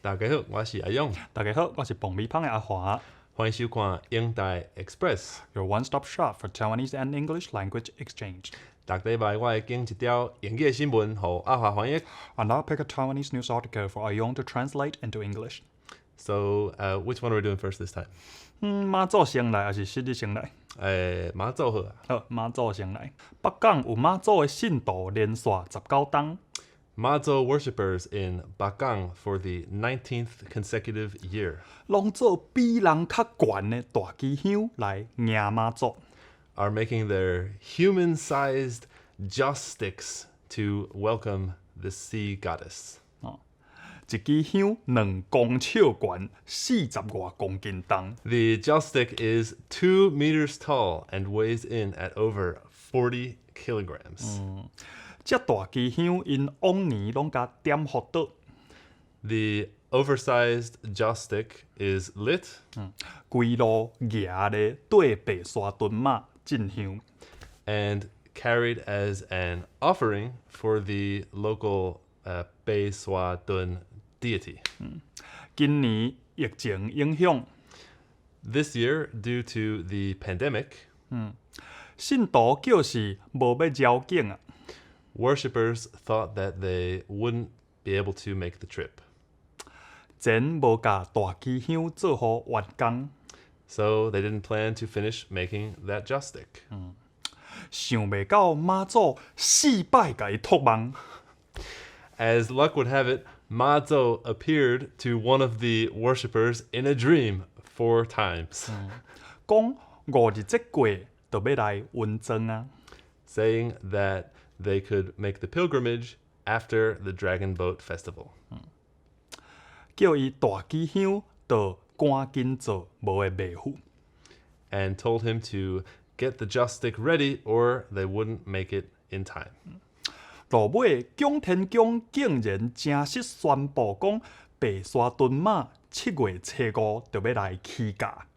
大家好，我是阿勇，大家好，我是爆米香的阿华欢迎收看英台 Express。 ，Your one-stop shop for Taiwanese and English language exchange. 逐礼拜我会经一条英语的新闻，互阿华翻译。And I'll pick a Taiwanese news article for Ayong to translate into English. So, which one are we doing first this time? 妈祖先来还是实日先来？马祖好啊。好，妈祖先来。北港有妈祖的信徒连续19天， Mazo worshippers in Bakang for the 19th consecutive year 拢做比人较悬的大机香来迎妈祖。 are making their human-sized joss sticks to welcome the sea goddess. 一支香2公尺悬，40外公斤重。 The joss stick is 2 meters tall and weighs in at over 40 kilograms. 这大支香因往年拢甲点火倒， The oversized joss stick is lit 规路举咧对白沙屯马进香。 and carried as an offering for the local Bei Swa Dun deity. 今年疫情影响， This year, due to the pandemic, 信徒叫是无要绕境啊， worshippers thought that they wouldn't be able to make the trip. 前无甲大支香做好完工， So they didn't plan to finish making that joss stick. 想袂到妈祖4摆甲伊托梦， As luck would have it, Mazo appeared to one of the worshippers in a dream 4 times, 讲5日节过就要来温庄啊。 saying that they could make the pilgrimage after the Dragon Boat Festival. 叫伊大支香就赶紧做，无会袂赴。 And told him to get the joss stick ready or they wouldn't make it in time. 落尾蒋天公竟然正式宣布讲，白沙屯马7月初5就要来起驾。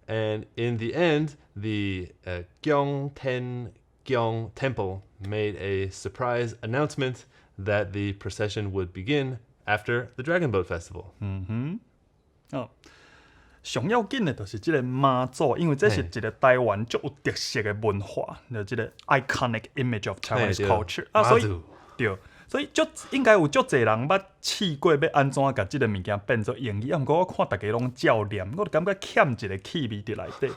And in the end, the Gyeongten Gyeong Temple made a surprise announcement that the procession would begin after the Dragon Boat Festival. 哦，上要紧的就是即个妈祖，因为这是一个台湾足有特色的文化，就即个 iconic image of Taiwanese 对 culture 啊，所以妈祖对，所以应该有足侪人捌试过要安怎甲即个物件变做英语，啊，毋过我看大家拢照念，我就感觉欠一个气味伫内底。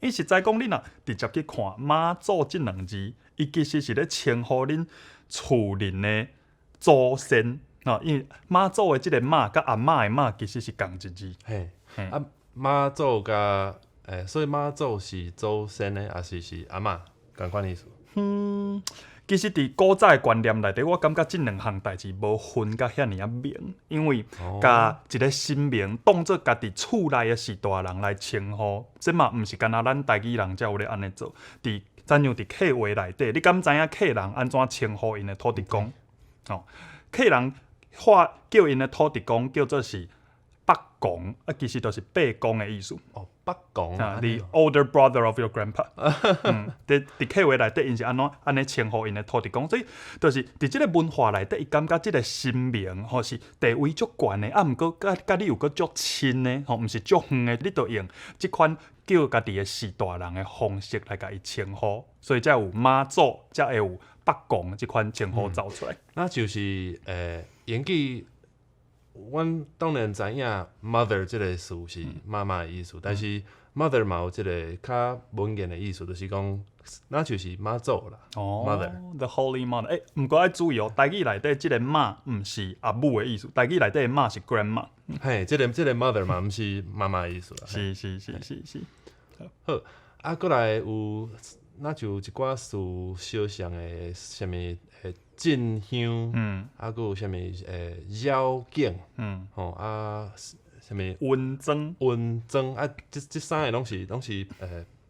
因为实在讲，你若直接去看妈祖即2字，伊其实是咧称呼恁厝邻的祖先。因为妈祖的即个妈甲阿嬷的妈其实是共一字。嘿，啊，妈祖甲所以妈祖是祖先呢，还是阿嬷共款意思？其实伫古早的观念内底，我感觉即2项代志无分甲遐尔啊明，因为甲一个神明当做家己厝内的是大人来称呼，这嘛毋是干那咱台语人才有咧安尼做。咱像伫客话内底，你敢知影客人安怎称呼因的土地公？客人叫因的土地公叫做是北公，其实就是八公的意思。哦，北公The older brother of your grandpa 伫客话内底，因是安尼称呼因的土地公，所以就是伫即个文化内底，伊感觉即个神明吼是地位足悬的，啊，毋过甲你有个足亲的，吼，毋是足远的，你就用即款叫家己的是大人的方式来甲伊称呼，所以才有妈祖，才会有北公即款称呼走出来。那就是英语，阮当然知影 mother 即个词是妈妈的意思，但是 mother 嘛有即个较文言的意思，就是讲那就是妈祖啦。mother The Holy Mother。毋过爱注意哦，台语内底即个妈毋是阿母的意思，台语内底的妈是 grandma。嘿，即个 mother 嘛，毋是妈妈的意思啦。是。好，啊，过来有那就一寡事小像的什么进香，啊，佮有啥物绕境，吼啊，啥物温庄啊，这三个拢是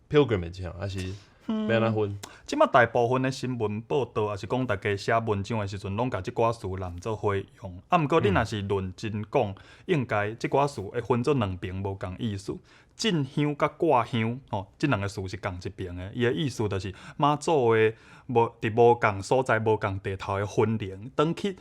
pilgrimage 吼，还是要安怎分？即马大部分的新闻报道，也是讲大家写文章的时阵，拢甲即寡事揽做花用。啊，毋过你若是论真讲，应该即寡事会分做2边无共意思。进香甲挂香，即2个事是共一边的。伊的意思就是妈祖的伫无共所在、无共地头的分灵，转去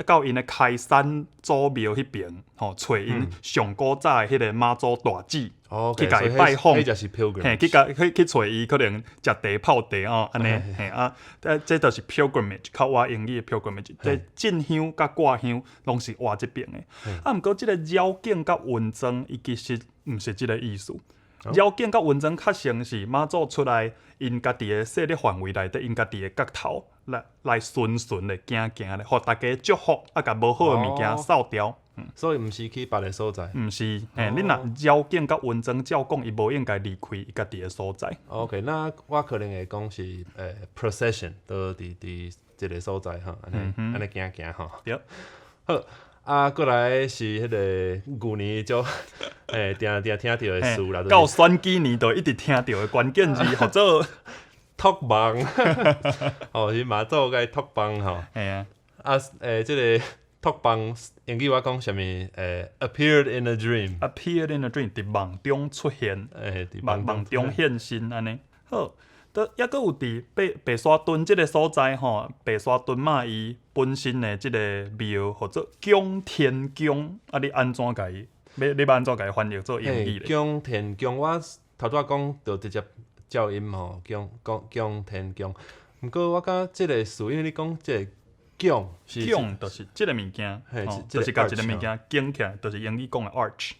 到因的开山祖庙迄边，找因上古早的迄个妈祖大姊，去甲伊拜访，迄就是 pilgrimage， 去找伊可能食茶泡茶哦，安尼嘿啊，这就是 pilgrimage， 靠我英语的 pilgrimage， 这进香甲挂香拢是我这边的。啊，毋过即个绕境甲运庄，伊其实毋是即个意思。绕境甲运庄较像是妈祖出来，因家己的势力范围内底，因家己的角头来顺的行咧，互大家祝福，啊，甲无好的物件扫掉。所以毋是去别个所在。毋是，你若绕境甲运庄，照讲伊无应该离开伊家己的所在。OK， 那我可能会讲是procession， 都伫即个所在哈，安尼行哈。对。好。啊，过来是迄个旧年就定听到的事啦，到选举年就一直听到的关键字，或者托梦，是妈祖甲伊托梦吼。系啊，即个托梦英语我讲啥物？appeared in a dream，appeared in a dream， 伫梦中出现，伫梦中现身安尼。好。抑阁有伫白沙屯即个所在吼，白沙屯嘛，伊本身的即个庙或者供天宫，啊，你安怎甲伊？你安怎甲伊翻译做英语咧？供天宫，我头拄仔讲就直接教音吼，供天宫。毋过我感觉即个词，因为你讲即个供，供就是即个物件，就是甲一个物件建起来，就是英语讲的 arch。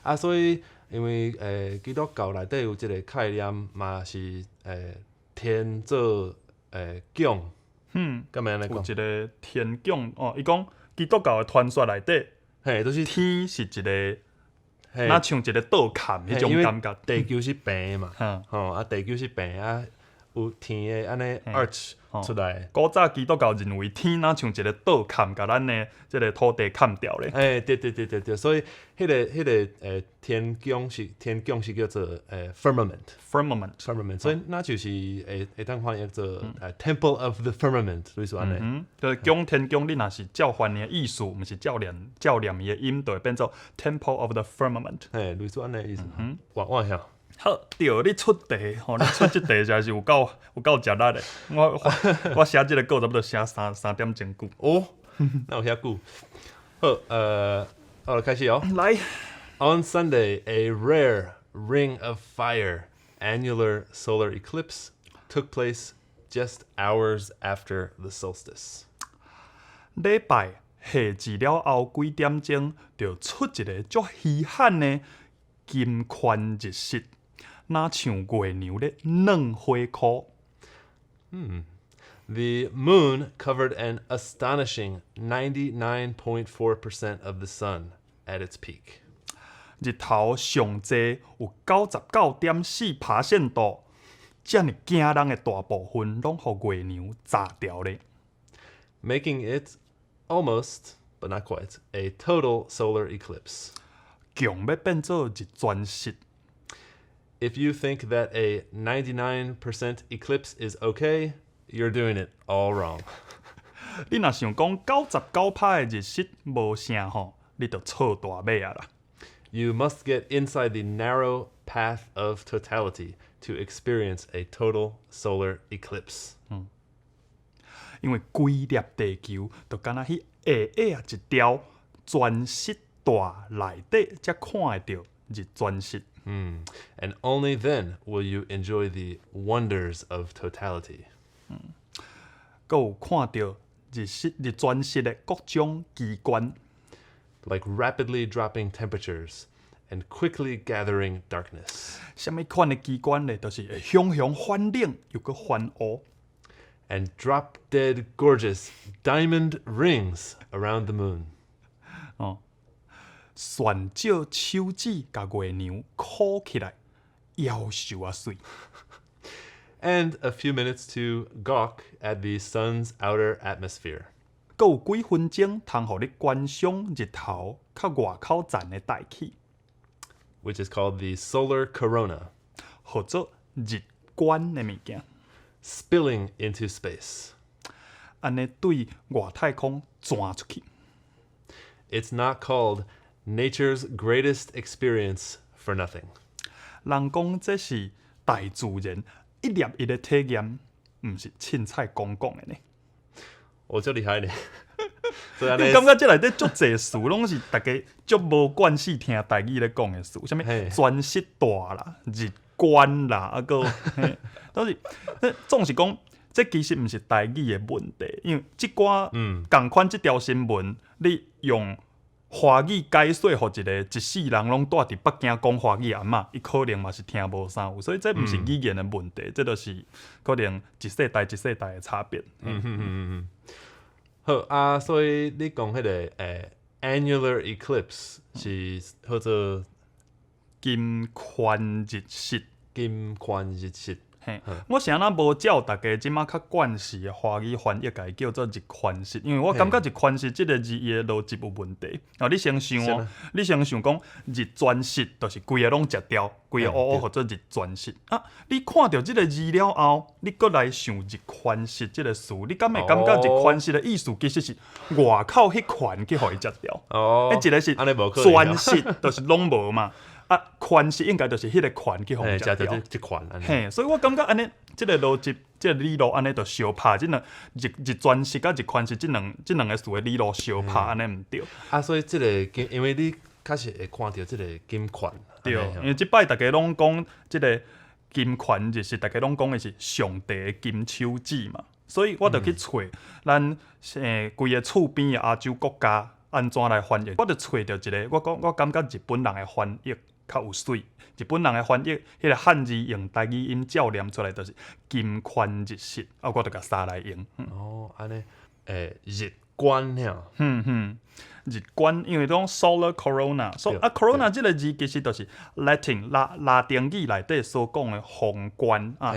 啊，所以因为基督教内底有即个概念嘛是天做供，敢会安尼讲？有一个天供哦，伊讲基督教的传说内底，都是天是一个，若像一个倒坎迄种感觉。地球是平嘛，地球是平啊，有天的安尼 arch 出来。古早基督教认为天若像一个倒坎，甲咱的即个土地坎掉咧。对，所以迄个天宫是叫做firmament， 所以那就是会当翻译做temple of the firmament， 类似安尼。就是供天宫，你若是照翻译意思，毋是照念伊的音，就会变做 temple of the firmament。类似安尼意思。我晓。好，对，你出题，你出即题实在是有够食力的。我写即个稿差不多写3点钟久。哦，那有遐久。好，好，开始哦。来。On Sunday, a rare ring of fire annular solar eclipse took place just hours after the solstice. 礼拜下至了后几点钟，就出一个足稀罕的金宽日食。若像月娘咧软花裤。The moon covered an astonishing 99.4% of the sun at its peak. 日头上济有99.4%度，遮尔惊人的大部分拢互月娘炸掉咧。Making it almost, but not quite, a total solar eclipse. 强要变做日全食。If you think that a 99% eclipse is okay, you're doing it all wrong. 你若想讲99%的日食无啥吼，你就错大尾啊啦。You must get inside the narrow path of totality to experience a total solar eclipse. 因为规粒地球就敢若迄下一条全息带内底，才看会到日全食。And only then will you enjoy the wonders of totality. 阁有看到日全食的各种奇观 ，like rapidly dropping temperatures and quickly gathering darkness. 什么款的奇观呢？就是会熊熊翻冷又阁翻乌。And drop dead gorgeous diamond rings around the moon. 旋照手指甲月娘箍起来，夭寿啊水。And a few minutes to gawk at the sun's outer atmosphere. 阁有几分钟通互你观赏日头较外口站的大气 ，which is called the solar corona. 或者日光的物件 ，spilling into space. 安尼对外太空钻出去。It's not called nature's greatest experience for nothing. 人讲这是大自然一粒一的体验，毋是凊彩讲的呢。我就厉害呢。你感觉这内底足侪词，拢是大家足无惯势听台语咧讲的词，啥物全息大啦、日观啦，啊个都是，总是讲，这其实毋是台语的问题，因为即寡共款即条新闻，你用华语解说互一世人拢住伫北京讲华语阿嬷，伊可能嘛是听无啥有，所以这毋是语言的问题，这就是可能一世代的差别。好啊，所以你讲迄个annular eclipse 是叫做金宽日食。金宽日食。我是安那无照大家即马较惯势的华语翻译，家叫做日宽食，因为我感觉日宽食即个字伊的逻辑有问题。你先想哦，你先想讲日全食，就是规个拢食掉，规个乌乌，或者日全食啊。你看到即个字了后，你搁来想日宽食即个词，你敢会感觉日宽食的意思其实是外口迄款去互伊食掉？一个是全食，就是拢无嘛。啊，宽食应该就是迄个宽去互伊食掉，即款嘿，所以我感觉安尼，即个逻辑，即个理路安尼就相拍，即两日全食甲日宽食，即两个词的理路相拍，安尼毋对。啊，所以即个因为你确实会看到即个金宽，对，因为即摆大家拢讲即个金宽日食，大家拢讲的是上帝的金手指嘛，所以我就去找咱规个厝边的亚洲国家安怎来翻译，我就找到一个，我感觉日本人的翻译较有水，日本人的翻译，迄个汉字用台语音照念出来，就是金宽日食，啊，我就甲杀来用。安尼，日观呀，日观，因为讲 solar corona，corona 即个字其实就是 Latin 拉丁语内底所讲的宏观啊，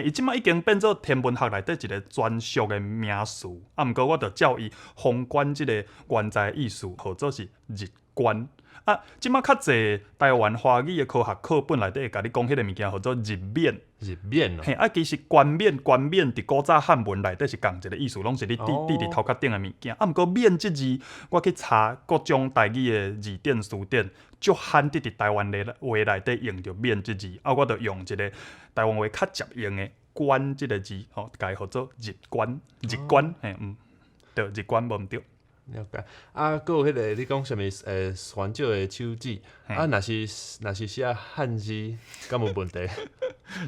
伊即马已经变做天文学内底一个专属的名词，啊，毋过我就照伊宏观即个原在意思，号做是日观。啊，即马较侪台湾华语的科学课本内底会甲你讲迄个物件，叫做日冕。日冕嘿，啊，其实冠冕伫古早汉文内底是共一个意思，拢是你滴伫头壳顶的物件。啊，毋过冕即字，我去查各种台语的字典词典，足罕伫台湾的话内底用着冕即字。啊，我就用一个台湾话较接用的冠即个字，甲伊号做日冠，嘿，对，日冠无毋对。了解啊，还有迄个你讲啥物？泉州的手指啊，若是写汉字，敢有问题？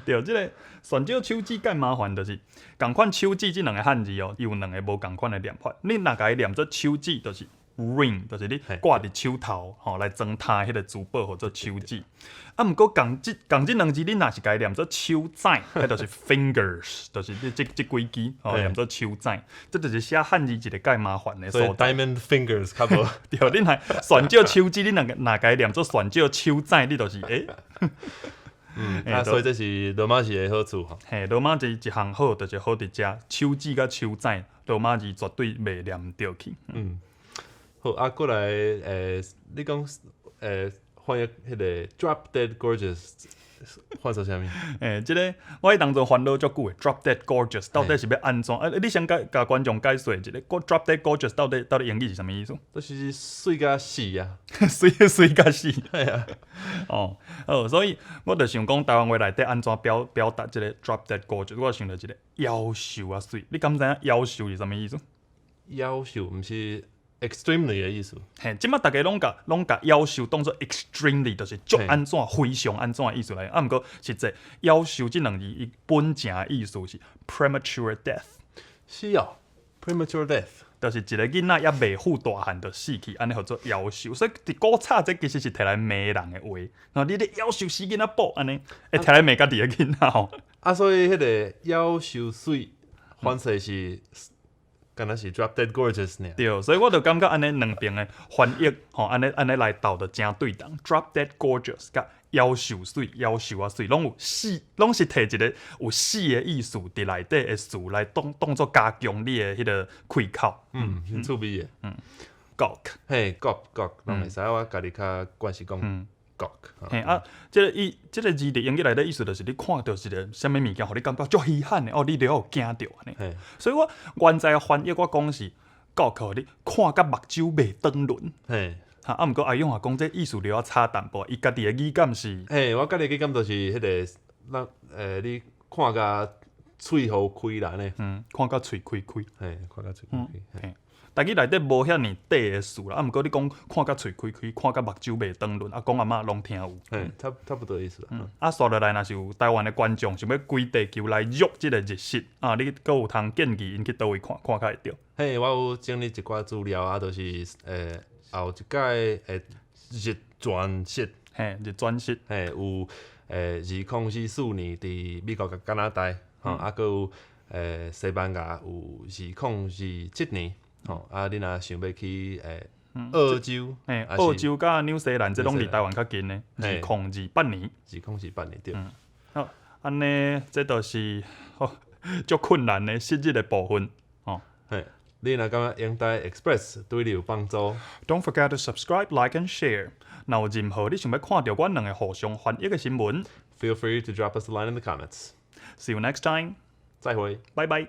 对，即个泉州手指介麻烦，就是共款手指即两个汉字哦，伊有两个无共款的念法。你若甲伊念做手指，就是 ring， 就是你挂伫手头来装他迄个珠宝或者手指。啊，毋过共即两字，你若是甲伊念做手指，迄就是 fingers， 就是你即几支念做手指，这就是写汉字一个介麻烦的所在。所以 diamond fingers 较无。对，你若泉州手指，你若甲伊念做泉州手指，你就是所以这是罗马字的好处吼。嘿，罗马字一项好，就是好伫遮手指甲手指，罗马字绝对袂念毋对去。好啊，过来你讲翻译迄个 Drop Dead Gorgeous 翻做啥物？即个我迄当中烦恼足久诶 ，Drop Dead Gorgeous 到底是要安怎？你先甲观众解说一下 ，Drop Dead Gorgeous 到底英语是啥物意思？就是水甲死啊，水甲死。系啊。所以我就想讲台湾话内底安怎表达即个 Drop Dead Gorgeous？我想到一个夭寿啊水，你敢知影夭寿是啥物意思？夭寿毋是 extremely 的意思。嘿，即马大家拢甲夭寿当做 extremely， 就是足安怎、非常安怎的意思来。啊，毋过实际夭寿即两字伊本正的意思是 premature death。是哦 ，premature death， 就是一个囡仔也未富大汉就死去，安尼叫做夭寿。所以伫古早这其实是摕来骂人的话。然后你咧夭寿死囡仔宝安尼，会摕来骂家己的囡仔吼。所以迄个夭寿水翻译是。敢若是 Drop Dead Gorgeous 呢？对，所以我就感觉安尼两边的翻译，安尼来斗就真对当。Drop Dead Gorgeous 甲夭寿水、夭寿啊水，拢是摕一个有死的意思伫内底的词来当作加强你的迄个开口。很趣味的。Gawk， 嘿 ，Gawk， 拢袂使，我家己较惯是讲 Gawk。嘿啊，即个字伫英语内底意思就是你看到一个啥物物件，互你感觉足稀罕的你就有惊到安尼。所以我原在翻译我讲是 Gawk， 你看甲目睭袂转轮。嘿，啊，毋过阿勇讲这意思了差淡薄，伊家己的语感是。嘿，我家己的语感就是迄个，你看甲喙互开啦呢。看甲喙开。嘿，看甲喙开。台语内底无遐尼短的事啦，啊，毋过你讲看甲喙开开，看甲目睭袂长论，阿公阿嬷拢听有。差不多的意思啦。啊，刷落来若是有台湾的观众想要规地球来约即个日食，啊，你阁有通建议因去倒位看较会着？嘿，我有整理一寡资料啊，就是后一届日全食，嘿，日全食，嘿有2044年伫美国甲加拿大，吼，啊阁有西班牙有2027年，吼，啊你若想要去澳洲，嘿，澳洲甲纽西兰这拢离台湾较近呢，2028年，2028年对。好，安尼这就是足困难的失日的部分，哦。嘿，你若感觉英台 Express 对你有帮助 ，Don't forget to subscribe, like and share。若有任何你想要看到阮两个互相翻译的新闻 ，Feel free to drop us a line in the comments. See you next time. 再会，拜拜。